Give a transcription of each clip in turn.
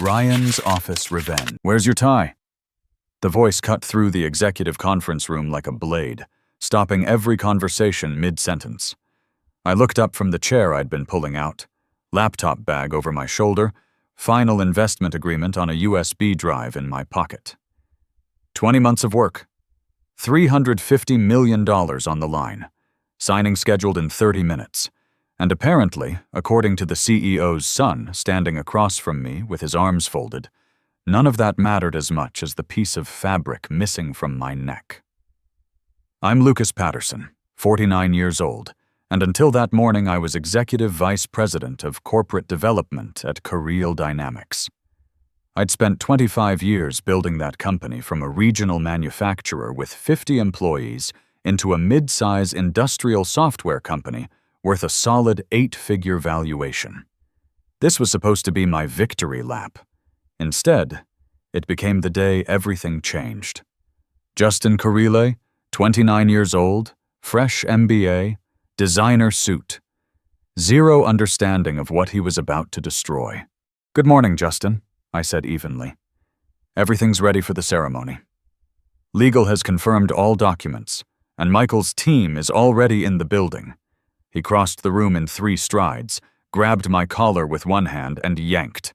Ryan's office revenge. Where's your tie? The voice cut through the executive conference room like a blade, stopping every conversation mid-sentence. I looked up from the chair I'd been pulling out, laptop bag over my shoulder, final investment agreement on a USB drive in my pocket. 20 months of work. $350 million on the line. Signing scheduled in 30 minutes. And apparently, according to the CEO's son standing across from me with his arms folded, none of that mattered as much as the piece of fabric missing from my neck. I'm Lucas Patterson, 49 years old, and until that morning I was Executive Vice President of Corporate Development at Careel Dynamics. I'd spent 25 years building that company from a regional manufacturer with 50 employees into a mid-size industrial software company worth a solid 8-figure valuation. This was supposed to be my victory lap. Instead, it became the day everything changed. Justin Careel, 29 years old, fresh MBA, designer suit. Zero understanding of what he was about to destroy. "Good morning, Justin," I said evenly. "Everything's ready for the ceremony. Legal has confirmed all documents, and Michael's team is already in the building." He crossed the room in 3 strides, grabbed my collar with one hand and yanked.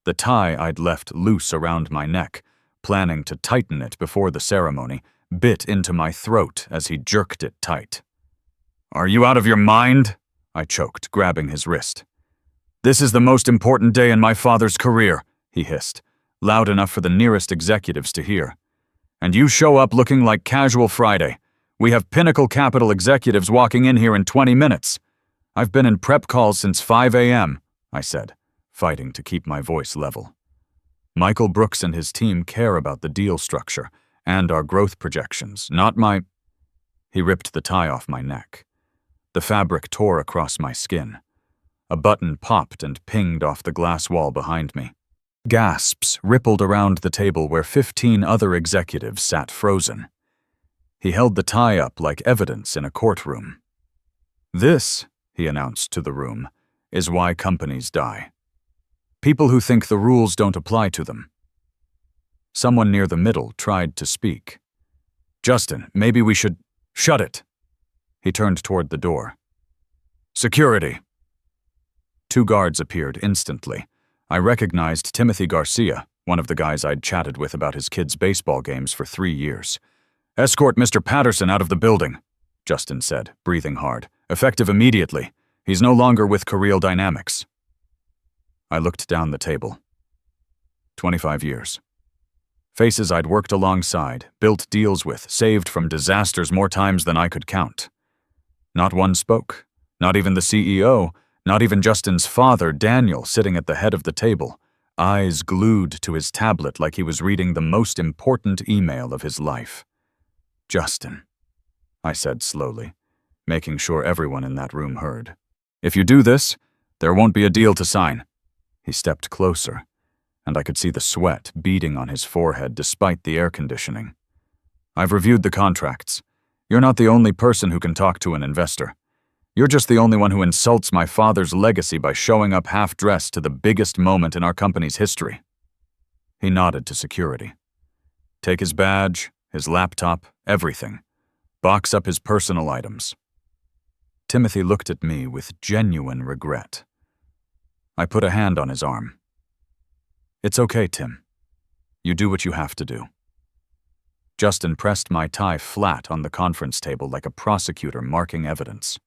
The tie I'd left loose around my neck, planning to tighten it before the ceremony, bit into my throat as he jerked it tight. "Are you out of your mind?" I choked, grabbing his wrist. "This is the most important day in my father's career," he hissed, loud enough for the nearest executives to hear. "And you show up looking like Casual Friday. We have Pinnacle Capital executives walking in here in 20 minutes. I've been in prep calls since 5 a.m., I said, fighting to keep my voice level. Michael Brooks and his team care about the deal structure and our growth projections, not my... He ripped the tie off my neck. The fabric tore across my skin. A button popped and pinged off the glass wall behind me. Gasps rippled around the table where 15 other executives sat frozen. He held the tie up like evidence in a courtroom. "This," he announced to the room, "is why companies die. People who think the rules don't apply to them." Someone near the middle tried to speak. "Justin, maybe we should..." "Shut it!" He turned toward the door. "Security!" 2 guards appeared instantly. I recognized Timothy Garcia, one of the guys I'd chatted with about his kids' baseball games for 3 years. "Escort Mr. Patterson out of the building," Justin said, breathing hard. "Effective immediately. He's no longer with Careel Dynamics." I looked down the table. 25 years. Faces I'd worked alongside, built deals with, saved from disasters more times than I could count. Not one spoke. Not even the CEO. Not even Justin's father, Daniel, sitting at the head of the table, eyes glued to his tablet like he was reading the most important email of his life. "Justin," I said slowly, making sure everyone in that room heard. "If you do this, there won't be a deal to sign." He stepped closer, and I could see the sweat beading on his forehead despite the air conditioning. "I've reviewed the contracts. You're not the only person who can talk to an investor. You're just the only one who insults my father's legacy by showing up half-dressed to the biggest moment in our company's history." He nodded to security. "Take his badge, his laptop, everything. Box up his personal items." Timothy looked at me with genuine regret. I put a hand on his arm. "It's okay, Tim. You do what you have to do." Justin pressed my tie flat on the conference table like a prosecutor marking evidence.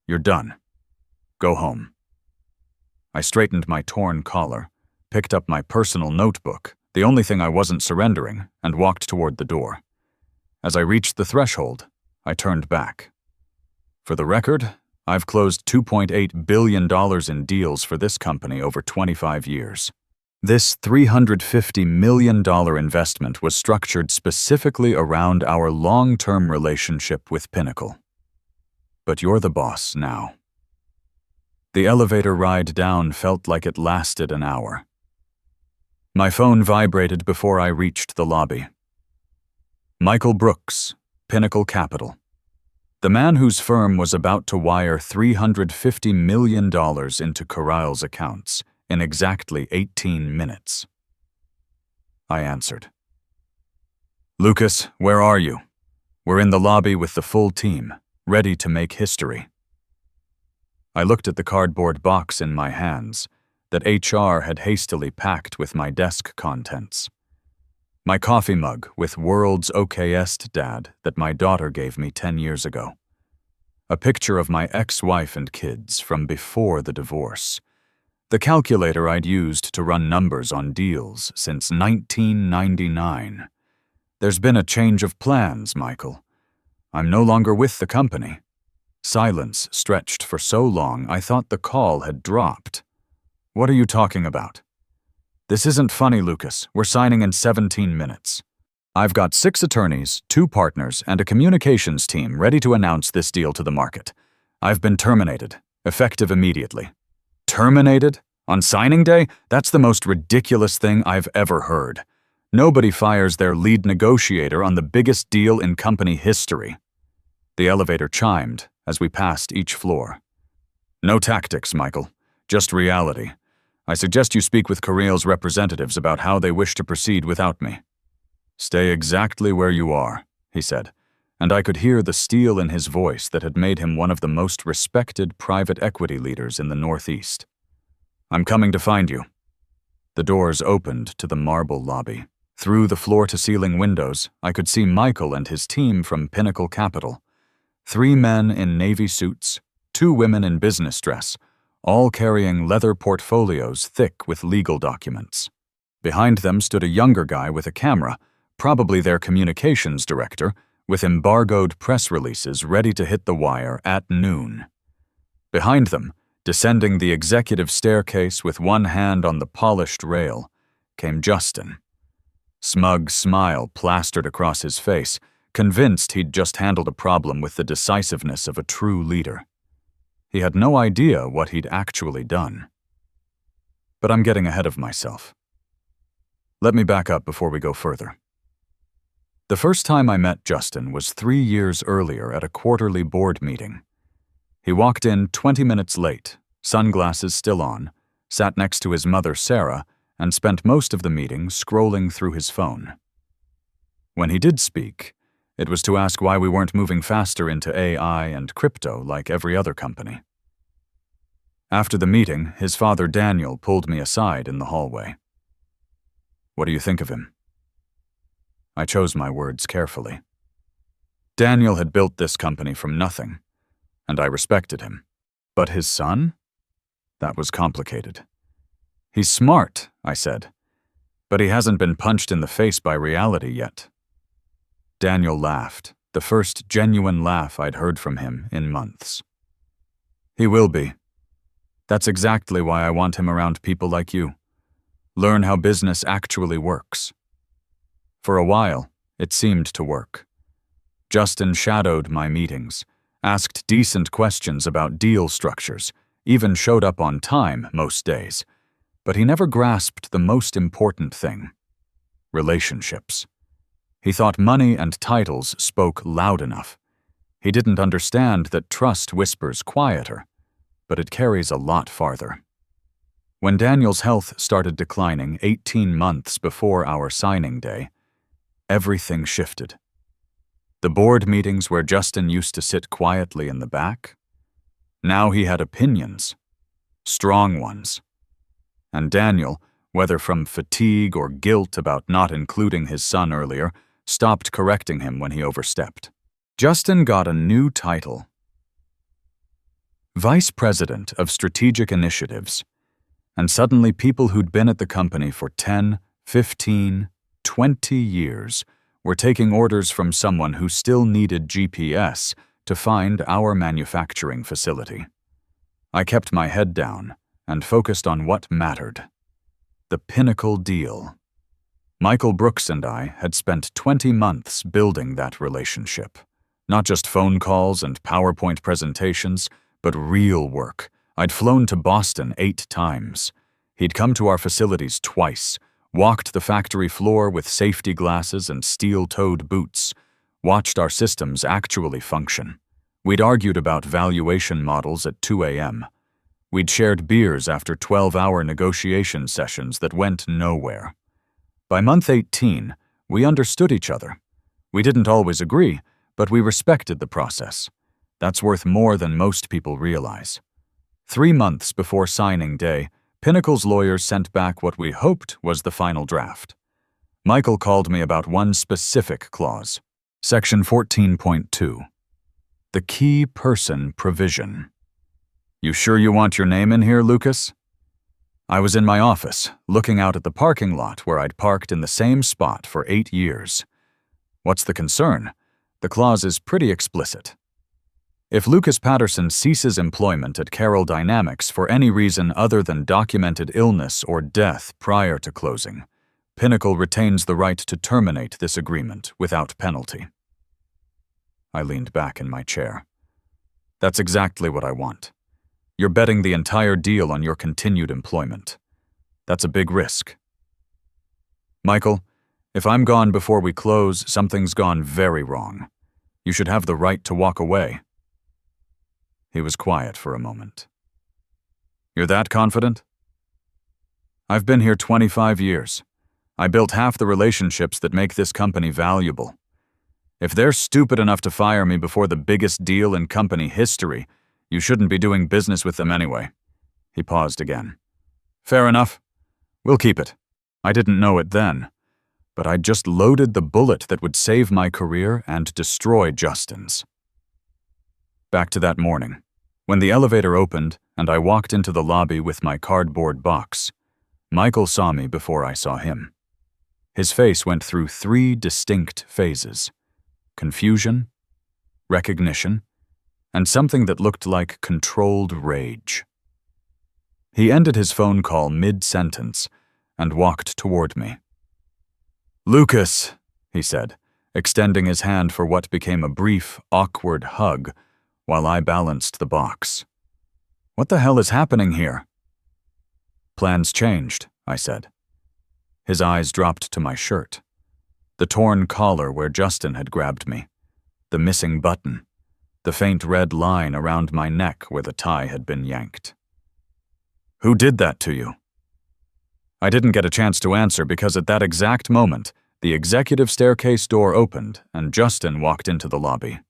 "You're done. Go home." I straightened my torn collar, picked up my personal notebook, the only thing I wasn't surrendering, and walked toward the door. As I reached the threshold, I turned back. For the record, I've closed $2.8 billion in deals for this company over 25 years. This $350 million investment was structured specifically around our long-term relationship with Pinnacle. But you're the boss now. The elevator ride down felt like it lasted an hour. My phone vibrated before I reached the lobby. Michael Brooks, Pinnacle Capital. The man whose firm was about to wire $350 million into Careel's accounts, in exactly 18 minutes. I answered. "Lucas, where are you? We're in the lobby with the full team, ready to make history." I looked at the cardboard box in my hands that HR had hastily packed with my desk contents. My coffee mug with "World's okayest Dad" that my daughter gave me 10 years ago. A picture of my ex-wife and kids from before the divorce. The calculator I'd used to run numbers on deals since 1999. There's been a change of plans, Michael. I'm no longer with the company. Silence stretched for so long I thought the call had dropped. "What are you talking about?" "This isn't funny, Lucas. We're signing in 17 minutes. I've got 6 attorneys, 2 partners, and a communications team ready to announce this deal to the market. I've been terminated, effective immediately." Terminated? On signing day? That's the most ridiculous thing I've ever heard. Nobody fires their lead negotiator on the biggest deal in company history. The elevator chimed as we passed each floor. "No tactics, Michael. Just reality. I suggest you speak with Koreal's representatives about how they wish to proceed without me." "Stay exactly where you are," he said, and I could hear the steel in his voice that had made him one of the most respected private equity leaders in the Northeast. "I'm coming to find you." The doors opened to the marble lobby. Through the floor-to-ceiling windows, I could see Michael and his team from Pinnacle Capital. 3 men in navy suits, 2 women in business dress, all carrying leather portfolios thick with legal documents. Behind them stood a younger guy with a camera, probably their communications director, with embargoed press releases ready to hit the wire at noon. Behind them, descending the executive staircase with one hand on the polished rail, came Justin. Smug smile plastered across his face, convinced he'd just handled a problem with the decisiveness of a true leader. He had no idea what he'd actually done. But I'm getting ahead of myself. Let me back up before we go further. The first time I met Justin was 3 years earlier at a quarterly board meeting. He walked in 20 minutes late, sunglasses still on, sat next to his mother Sarah, and spent most of the meeting scrolling through his phone. When he did speak, it was to ask why we weren't moving faster into AI and crypto like every other company. After the meeting, his father Daniel pulled me aside in the hallway. "What do you think of him?" I chose my words carefully. Daniel had built this company from nothing, and I respected him. But his son? That was complicated. "He's smart," I said, "but he hasn't been punched in the face by reality yet." Daniel laughed, the first genuine laugh I'd heard from him in months. "He will be. That's exactly why I want him around people like you. Learn how business actually works." For a while, it seemed to work. Justin shadowed my meetings, asked decent questions about deal structures, even showed up on time most days. But he never grasped the most important thing: relationships. He thought money and titles spoke loud enough. He didn't understand that trust whispers quieter, but it carries a lot farther. When Daniel's health started declining 18 months before our signing day, everything shifted. The board meetings where Justin used to sit quietly in the back, now he had opinions, strong ones. And Daniel, whether from fatigue or guilt about not including his son earlier, stopped correcting him when he overstepped. Justin got a new title: Vice President of Strategic Initiatives. And suddenly people who'd been at the company for 10, 15, 20 years were taking orders from someone who still needed GPS to find our manufacturing facility. I kept my head down and focused on what mattered: the Pinnacle deal. Michael Brooks and I had spent 20 months building that relationship. Not just phone calls and PowerPoint presentations, but real work. I'd flown to Boston 8 times. He'd come to our facilities twice, walked the factory floor with safety glasses and steel-toed boots, watched our systems actually function. We'd argued about valuation models at 2 a.m. We'd shared beers after 12-hour negotiation sessions that went nowhere. By month 18, we understood each other. We didn't always agree, but we respected the process. That's worth more than most people realize. 3 months before signing day, Pinnacle's lawyers sent back what we hoped was the final draft. Michael called me about one specific clause. Section 14.2. The key person provision. You sure you want your name in here, Lucas? I was in my office, looking out at the parking lot where I'd parked in the same spot for 8 years. What's the concern? The clause is pretty explicit. If Lucas Patterson ceases employment at Carroll Dynamics for any reason other than documented illness or death prior to closing, Pinnacle retains the right to terminate this agreement without penalty. I leaned back in my chair. That's exactly what I want. You're betting the entire deal on your continued employment. That's a big risk. Michael, if I'm gone before we close, something's gone very wrong. You should have the right to walk away. He was quiet for a moment. You're that confident? I've been here 25 years. I built half the relationships that make this company valuable. If they're stupid enough to fire me before the biggest deal in company history, you shouldn't be doing business with them anyway. He paused again. Fair enough. We'll keep it. I didn't know it then, but I'd just loaded the bullet that would save my career and destroy Justin's. Back to that morning, when the elevator opened and I walked into the lobby with my cardboard box, Michael saw me before I saw him. His face went through 3 distinct phases: confusion, recognition, and something that looked like controlled rage. He ended his phone call mid-sentence and walked toward me. Lucas, he said, extending his hand for what became a brief, awkward hug while I balanced the box. What the hell is happening here? Plans changed, I said. His eyes dropped to my shirt. The torn collar where Justin had grabbed me. The missing button. The faint red line around my neck where the tie had been yanked. Who did that to you? I didn't get a chance to answer because at that exact moment, the executive staircase door opened and Justin walked into the lobby.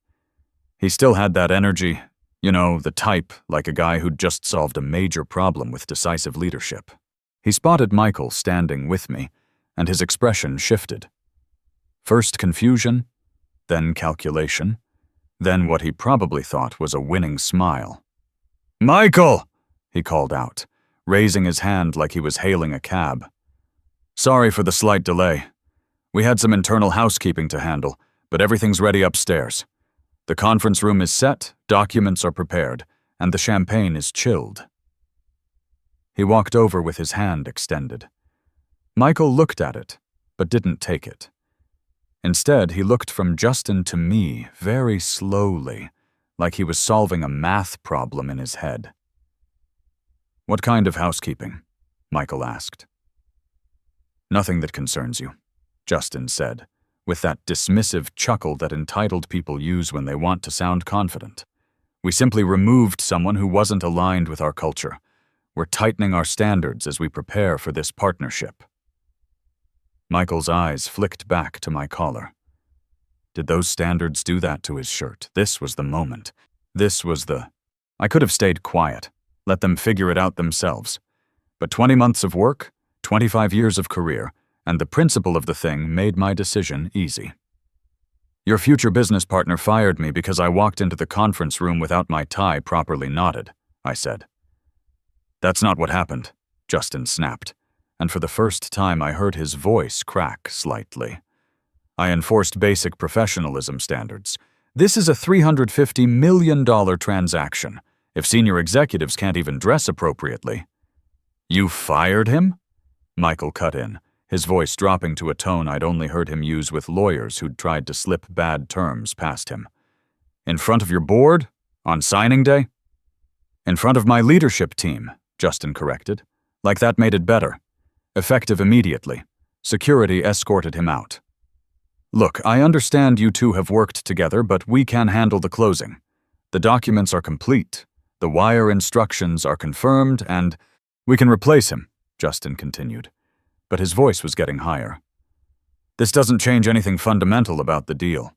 He still had that energy, you know, the type, like a guy who'd just solved a major problem with decisive leadership. He spotted Michael standing with me, and his expression shifted. First confusion, then calculation, then what he probably thought was a winning smile. Michael! He called out, raising his hand like he was hailing a cab. Sorry for the slight delay. We had some internal housekeeping to handle, but everything's ready upstairs. The conference room is set, documents are prepared, and the champagne is chilled. He walked over with his hand extended. Michael looked at it, but didn't take it. Instead, he looked from Justin to me very slowly, like he was solving a math problem in his head. What kind of housekeeping? Michael asked. Nothing that concerns you, Justin said, with that dismissive chuckle that entitled people use when they want to sound confident. We simply removed someone who wasn't aligned with our culture. We're tightening our standards as we prepare for this partnership. Michael's eyes flicked back to my collar. Did those standards do that to his shirt? This was the moment. This was the... I could have stayed quiet, let them figure it out themselves. But 20 months of work, 25 years of career, and the principle of the thing made my decision easy. Your future business partner fired me because I walked into the conference room without my tie properly knotted, I said. That's not what happened, Justin snapped, and for the first time I heard his voice crack slightly. I enforced basic professionalism standards. This is a $350 million transaction. If senior executives can't even dress appropriately. You fired him? Michael cut in, his voice dropping to a tone I'd only heard him use with lawyers who'd tried to slip bad terms past him. In front of your board? On signing day? In front of my leadership team, Justin corrected. Like that made it better. Effective immediately. Security escorted him out. Look, I understand you two have worked together, but we can handle the closing. The documents are complete. The wire instructions are confirmed and we can replace him, Justin continued, but his voice was getting higher. This doesn't change anything fundamental about the deal.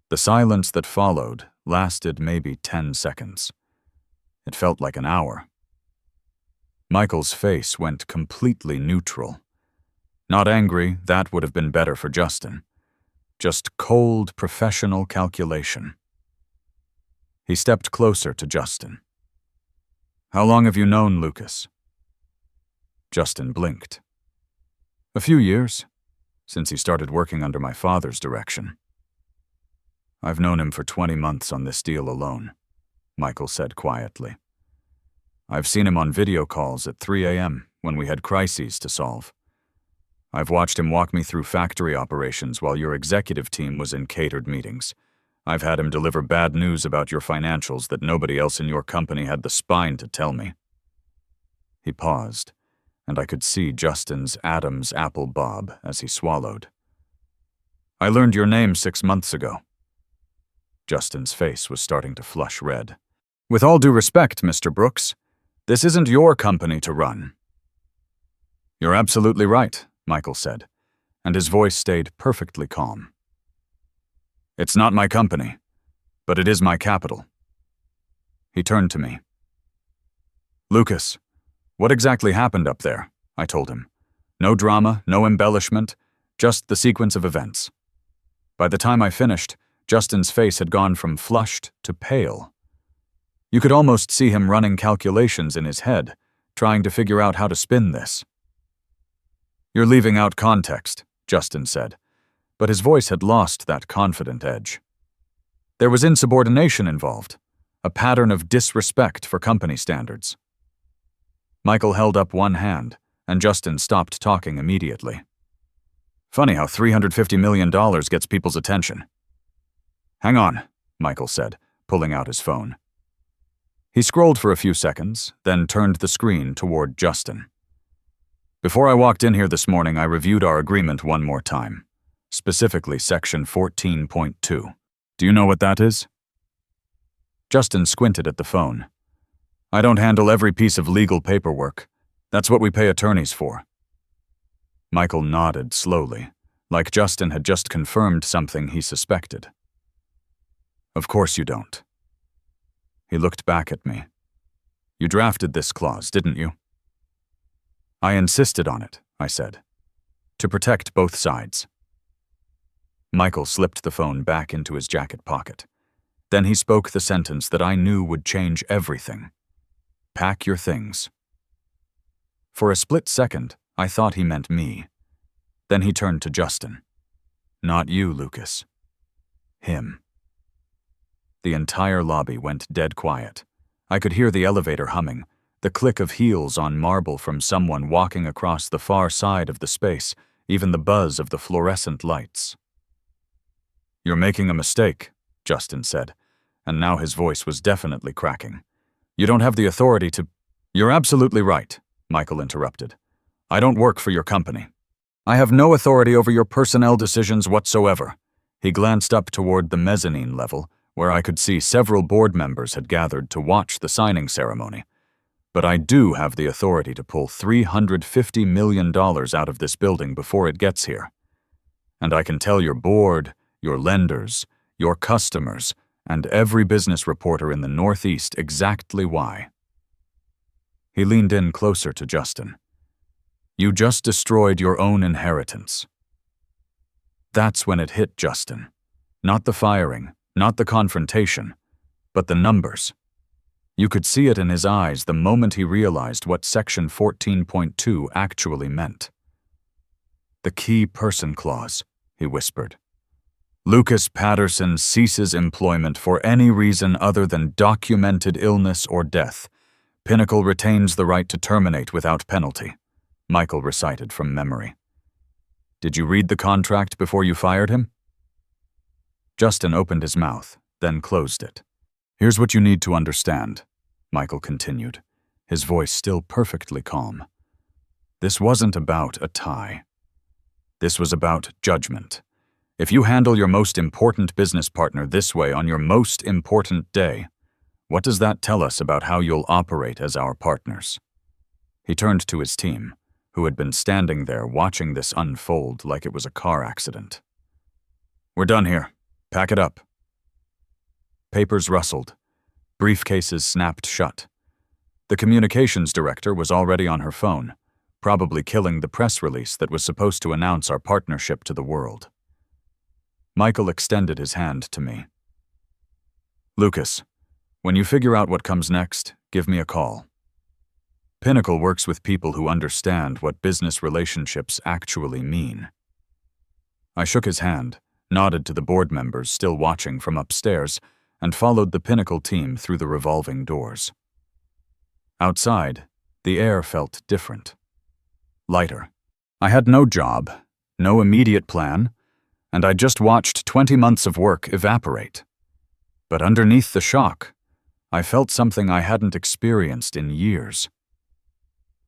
The silence that followed lasted maybe 10 seconds. It felt like an hour. Michael's face went completely neutral. Not angry, that would have been better for Justin. Just cold, professional calculation. He stepped closer to Justin. How long have you known Lucas? Justin blinked. A few years, since he started working under my father's direction. I've known him for 20 months on this deal alone, Michael said quietly. I've seen him on video calls at 3 a.m. when we had crises to solve. I've watched him walk me through factory operations while your executive team was in catered meetings. I've had him deliver bad news about your financials that nobody else in your company had the spine to tell me. He paused, and I could see Justin's Adam's apple bob as he swallowed. I learned your name 6 months ago. Justin's face was starting to flush red. With all due respect, Mr. Brooks, this isn't your company to run. You're absolutely right, Michael said, and his voice stayed perfectly calm. It's not my company, but it is my capital. He turned to me. Lucas, what exactly happened up there? I told him. No drama, no embellishment, just the sequence of events. By the time I finished, Justin's face had gone from flushed to pale. You could almost see him running calculations in his head, trying to figure out how to spin this. You're leaving out context, Justin said, but his voice had lost that confident edge. There was insubordination involved, a pattern of disrespect for company standards. Michael held up one hand, and Justin stopped talking immediately. Funny how $350 million gets people's attention. Hang on, Michael said, pulling out his phone. He scrolled for a few seconds, then turned the screen toward Justin. Before I walked in here this morning, I reviewed our agreement one more time, specifically Section 14.2. Do you know what that is? Justin squinted at the phone. I don't handle every piece of legal paperwork. That's what we pay attorneys for. Michael nodded slowly, like Justin had just confirmed something he suspected. Of course you don't. He looked back at me. You drafted this clause, didn't you? I insisted on it, I said, to protect both sides. Michael slipped the phone back into his jacket pocket. Then he spoke the sentence that I knew would change everything. Pack your things. For a split second, I thought he meant me. Then he turned to Justin. Not you, Lucas. Him. The entire lobby went dead quiet. I could hear the elevator humming, the click of heels on marble from someone walking across the far side of the space, even the buzz of the fluorescent lights. You're making a mistake, Justin said, and now his voice was definitely cracking. You don't have the authority to— You're absolutely right, Michael interrupted. I don't work for your company. I have no authority over your personnel decisions whatsoever. He glanced up toward the mezzanine level, where I could see several board members had gathered to watch the signing ceremony. But I do have the authority to pull $350 million out of this building before it gets here. And I can tell your board, your lenders, your customers, and every business reporter in the Northeast exactly why. He leaned in closer to Justin. You just destroyed your own inheritance. That's when it hit Justin. Not the firing, not the confrontation, but the numbers. You could see it in his eyes the moment he realized what Section 14.2 actually meant. The key person clause, he whispered. Lucas Patterson ceases employment for any reason other than documented illness or death. Pinnacle retains the right to terminate without penalty, Michael recited from memory. Did you read the contract before you fired him? Justin opened his mouth, then closed it. Here's what you need to understand, Michael continued, his voice still perfectly calm. This wasn't about a tie. This was about judgment. If you handle your most important business partner this way on your most important day, What does that tell us about how you'll operate as our partners?" He turned to his team, who had been standing there watching this unfold like it was a car accident. "We're done here. Pack it up." Papers rustled. Briefcases snapped shut. The communications director was already on her phone, probably killing the press release that was supposed to announce our partnership to the world. Michael extended his hand to me. "Lucas, when you figure out what comes next, give me a call. Pinnacle works with people who understand what business relationships actually mean." I shook his hand, nodded to the board members still watching from upstairs, and followed the Pinnacle team through the revolving doors. Outside, the air felt different. Lighter. I had no job, no immediate plan, and I just watched 20 months of work evaporate. But underneath the shock, I felt something I hadn't experienced in years.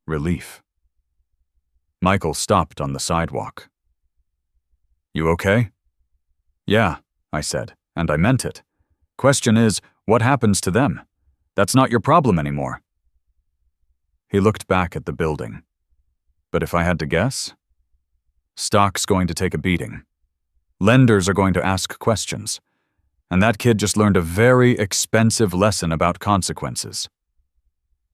Relief. Michael stopped on the sidewalk. "You okay?" "Yeah," I said, and I meant it. "Question is, what happens to them? That's not your problem anymore." He looked back at the building. "But if I had to guess? Stock's going to take a beating. Lenders are going to ask questions. And that kid just learned a very expensive lesson about consequences."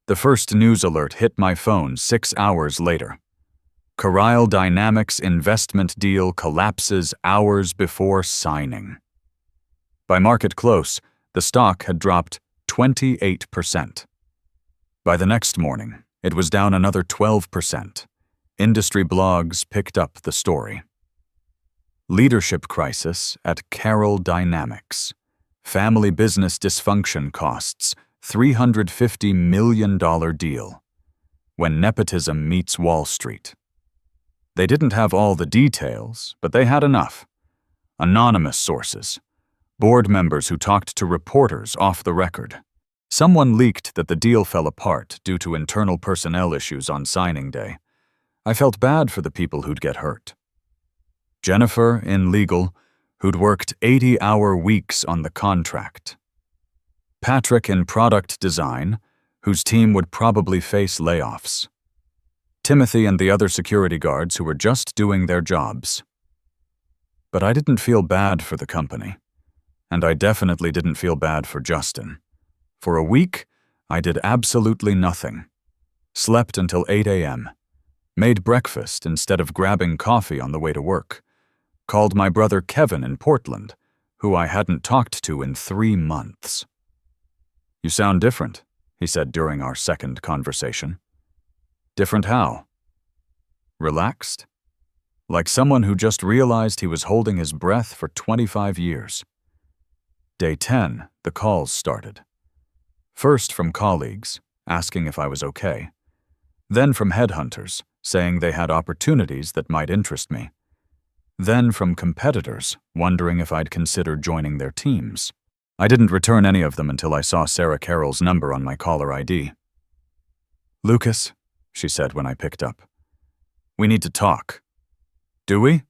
The first news alert hit my phone 6 hours later. Carlyle Dynamics investment deal collapses hours before signing. By market close, the stock had dropped 28%. By the next morning, it was down another 12%. Industry blogs picked up the story. Leadership crisis at Carlyle Dynamics. Family business dysfunction costs $350 million deal. When nepotism meets Wall Street. They didn't have all the details, but they had enough. Anonymous sources. Board members who talked to reporters off the record. Someone leaked that the deal fell apart due to internal personnel issues on signing day. I felt bad for the people who'd get hurt. Jennifer, in legal, who'd worked 80-hour weeks on the contract. Patrick, in product design, whose team would probably face layoffs. Timothy and the other security guards who were just doing their jobs. But I didn't feel bad for the company. And I definitely didn't feel bad for Justin. For a week, I did absolutely nothing. Slept until 8 a.m. Made breakfast instead of grabbing coffee on the way to work. Called my brother Kevin in Portland, who I hadn't talked to in 3 months. "You sound different," he said during our second conversation. "Different how?" "Relaxed? Like someone who just realized he was holding his breath for 25 years. Day 10, the calls started. First from colleagues, asking if I was okay. Then from headhunters, saying they had opportunities that might interest me. Then from competitors, wondering if I'd consider joining their teams. I didn't return any of them until I saw Sarah Carroll's number on my caller ID. "Lucas," she said when I picked up. "We need to talk." "Do we?"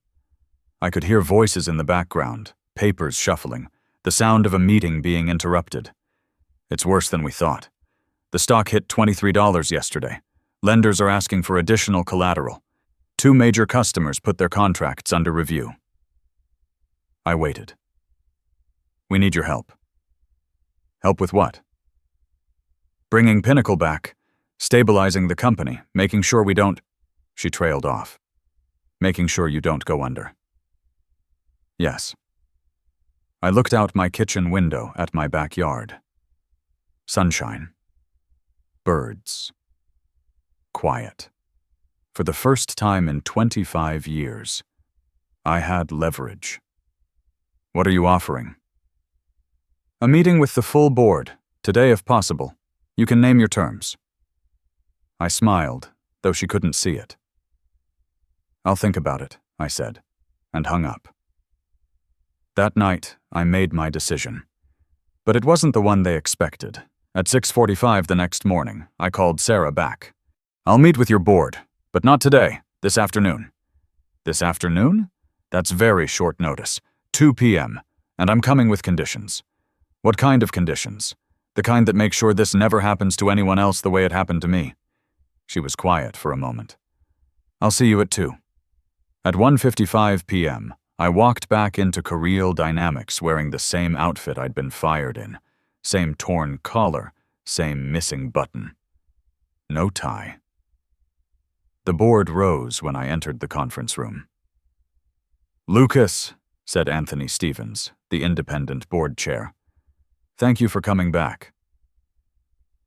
I could hear voices in the background, papers shuffling, the sound of a meeting being interrupted. "It's worse than we thought. The stock hit $23 yesterday. Lenders are asking for additional collateral. 2 major customers put their contracts under review." I waited. "We need your help." "Help with what?" "Bringing Pinnacle back, stabilizing the company, making sure we don't—" She trailed off. "Making sure you don't go under." "Yes." I looked out my kitchen window at my backyard. Sunshine. Birds. Quiet. For the first time in 25 years, I had leverage. "What are you offering?" "A meeting with the full board, today if possible. You can name your terms." I smiled, though she couldn't see it. "I'll think about it," I said, and hung up. That night, I made my decision. But it wasn't the one they expected. At 6:45 the next morning, I called Sarah back. "I'll meet with your board, but not today, this afternoon." "This afternoon? That's very short notice. 2 p.m., and I'm coming with conditions." "What kind of conditions?" The kind that makes sure this never happens to anyone else the way it happened to me." She was quiet for a moment. "I'll see you at 2. At 1:55 p.m., I walked back into Koreal Dynamics wearing the same outfit I'd been fired in, same torn collar, same missing button. No tie. The board rose when I entered the conference room. "Lucas," said Anthony Stevens, the independent board chair. "Thank you for coming back."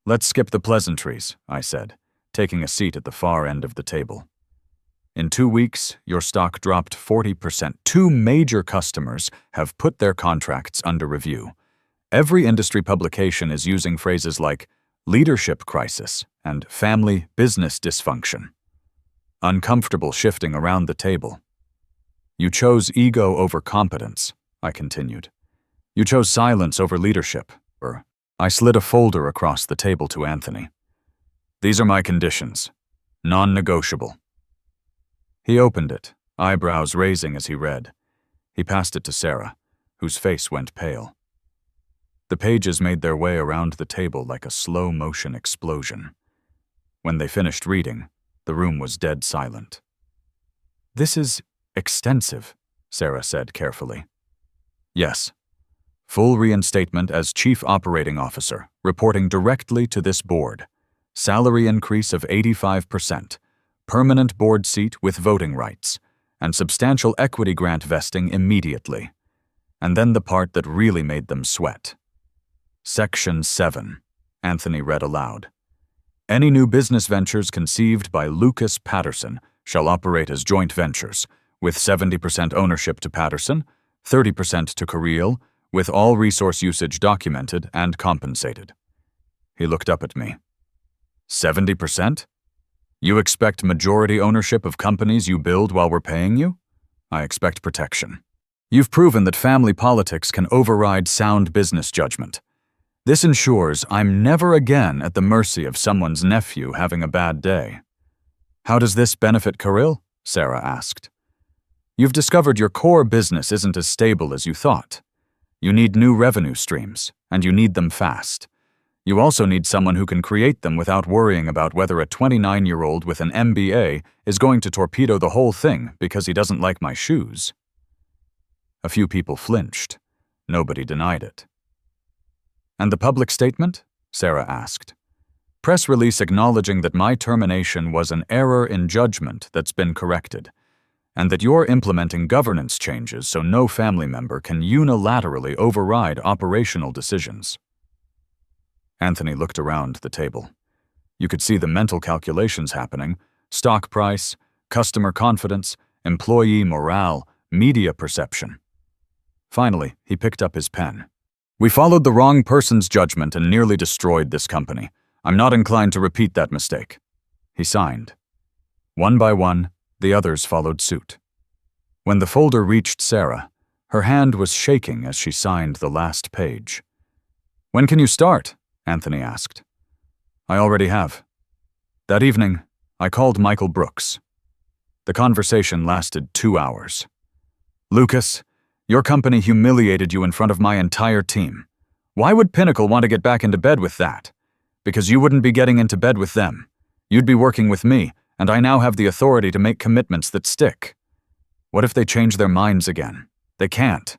"Let's skip the pleasantries," I said, taking a seat at the far end of the table. "In 2 weeks, your stock dropped 40%. 2 major customers have put their contracts under review. Every industry publication is using phrases like leadership crisis and family business dysfunction." Uncomfortable shifting around the table. "You chose ego over competence," I continued. "You chose silence over leadership." I slid a folder across the table to Anthony. "These are my conditions. Non-negotiable." He opened it, eyebrows raising as he read. He passed it to Sarah, whose face went pale. The pages made their way around the table like a slow-motion explosion. When they finished reading, the room was dead silent. "This is extensive," Sarah said carefully. "Yes. Full reinstatement as Chief Operating Officer, reporting directly to this board. Salary increase of 85%, permanent board seat with voting rights, and substantial equity grant vesting immediately." And then the part that really made them sweat. "Section 7, Anthony read aloud. "Any new business ventures conceived by Lucas Patterson shall operate as joint ventures, with 70% ownership to Patterson, 30% to Koreal, with all resource usage documented and compensated." He looked up at me. 70%? You expect majority ownership of companies you build while we're paying you? I expect protection. You've proven that family politics can override sound business judgment. This ensures I'm never again at the mercy of someone's nephew having a bad day. "How does this benefit Koreal?" Sarah asked. "You've discovered your core business isn't as stable as you thought. You need new revenue streams, and you need them fast. You also need someone who can create them without worrying about whether a 29-year-old with an MBA is going to torpedo the whole thing because he doesn't like my shoes." A few people flinched. Nobody denied it. "And the public statement?" Sarah asked. "Press release acknowledging that my termination was an error in judgment that's been corrected, and that you're implementing governance changes so no family member can unilaterally override operational decisions." Anthony looked around the table. You could see the mental calculations happening: stock price, customer confidence, employee morale, media perception. Finally, he picked up his pen. "We followed the wrong person's judgment and nearly destroyed this company. I'm not inclined to repeat that mistake." He signed. One by one, the others followed suit. When the folder reached Sarah, her hand was shaking as she signed the last page. "When can you start?" Anthony asked. "I already have." That evening, I called Michael Brooks. The conversation lasted 2 hours. "Lucas, your company humiliated you in front of my entire team. Why would Pinnacle want to get back into bed with that? Because you wouldn't be getting into bed with them. You'd be working with me, and I now have the authority to make commitments that stick. What if they change their minds again? They can't.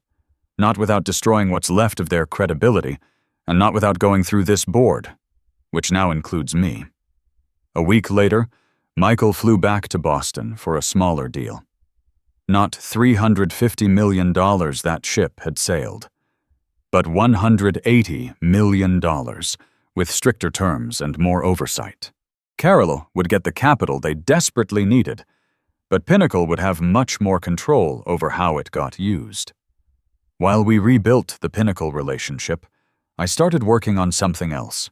Not without destroying what's left of their credibility, and not without going through this board, which now includes me." A week later, Michael flew back to Boston for a smaller deal. Not $350 million that ship had sailed, but $180 million, with stricter terms and more oversight. Carolo would get the capital they desperately needed, but Pinnacle would have much more control over how it got used. While we rebuilt the Pinnacle relationship, I started working on something else,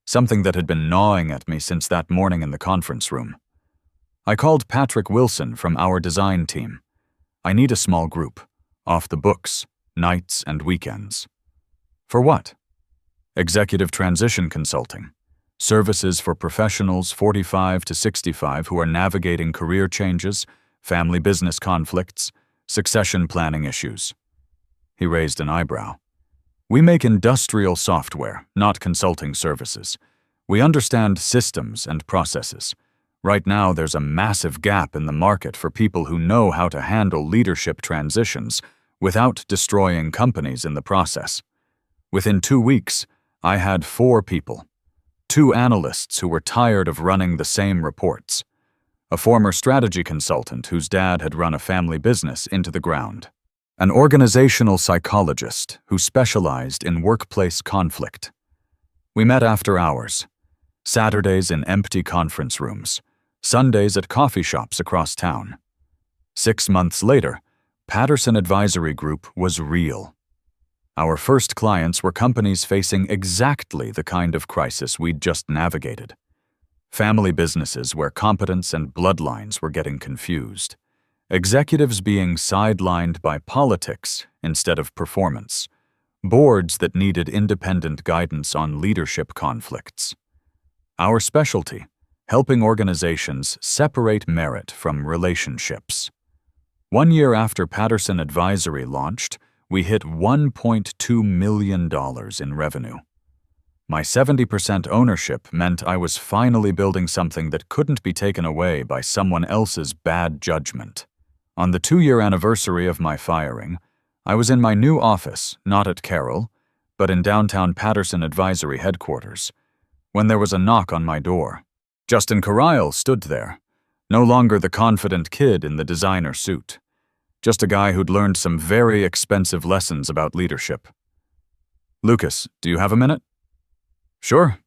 something that had been gnawing at me since that morning in the conference room. I called Patrick Wilson from our design team. I need a small group, off the books, nights and weekends. For what? Executive transition consulting, services for professionals 45 to 65 who are navigating career changes, family business conflicts, succession planning issues. He raised an eyebrow. We make industrial software, not consulting services. We understand systems and processes. Right now, there's a massive gap in the market for people who know how to handle leadership transitions without destroying companies in the process. Within 2 weeks, I had 4 people. 2 analysts who were tired of running the same reports. A former strategy consultant whose dad had run a family business into the ground. An organizational psychologist who specialized in workplace conflict. We met after hours. Saturdays in empty conference rooms. Sundays at coffee shops across town. 6 months later, Patterson Advisory Group was real. Our first clients were companies facing exactly the kind of crisis we'd just navigated. Family businesses where competence and bloodlines were getting confused. Executives being sidelined by politics instead of performance. Boards that needed independent guidance on leadership conflicts. Our specialty: helping organizations separate merit from relationships. 1 year after Patterson Advisory launched, we hit $1.2 million in revenue. My 70% ownership meant I was finally building something that couldn't be taken away by someone else's bad judgment. On the 2-year anniversary of my firing, I was in my new office, not at Carroll, but in downtown Patterson Advisory headquarters, when there was a knock on my door. Justin Carryle stood there, no longer the confident kid in the designer suit, just a guy who'd learned some very expensive lessons about leadership. "Lucas, do you have a minute?" "Sure."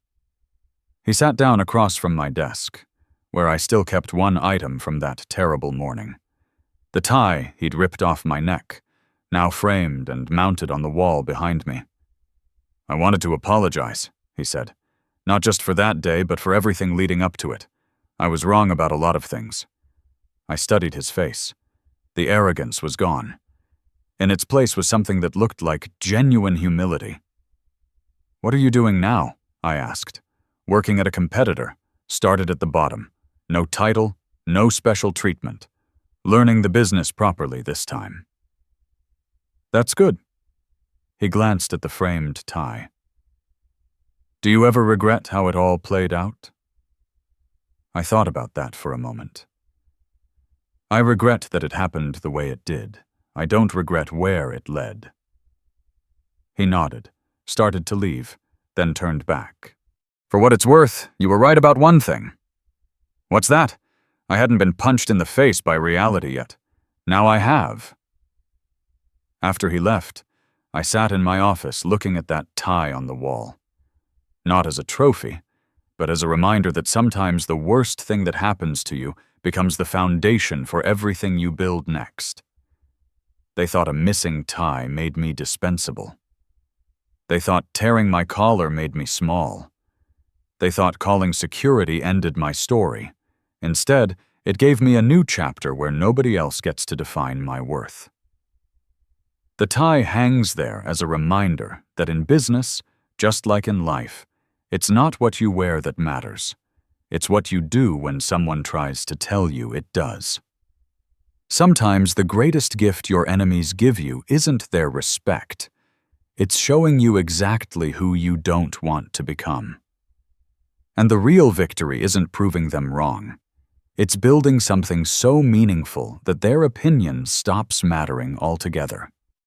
He sat down across from my desk, where I still kept one item from that terrible morning. The tie he'd ripped off my neck, now framed and mounted on the wall behind me. "I wanted to apologize," he said. "Not just for that day, but for everything leading up to it. I was wrong about a lot of things." I studied his face. The arrogance was gone. In its place was something that looked like genuine humility. "What are you doing now?" I asked. "Working at a competitor. Started at the bottom. No title, no special treatment. Learning the business properly this time." "That's good." He glanced at the framed tie. "Do you ever regret how it all played out?" I thought about that for a moment. "I regret that it happened the way it did. I don't regret where it led." He nodded, started to leave, then turned back. "For what it's worth, you were right about one thing." "What's that?" I hadn't been punched in the face by reality yet. Now I have. After he left, I sat in my office looking at that tie on the wall. Not as a trophy, but as a reminder that sometimes the worst thing that happens to you becomes the foundation for everything you build next. They thought a missing tie made me dispensable. They thought tearing my collar made me small. They thought calling security ended my story. Instead, it gave me a new chapter where nobody else gets to define my worth. The tie hangs there as a reminder that in business, just like in life, it's not what you wear that matters. It's what you do when someone tries to tell you it does. Sometimes the greatest gift your enemies give you isn't their respect. It's showing you exactly who you don't want to become. And the real victory isn't proving them wrong. It's building something so meaningful that their opinion stops mattering altogether.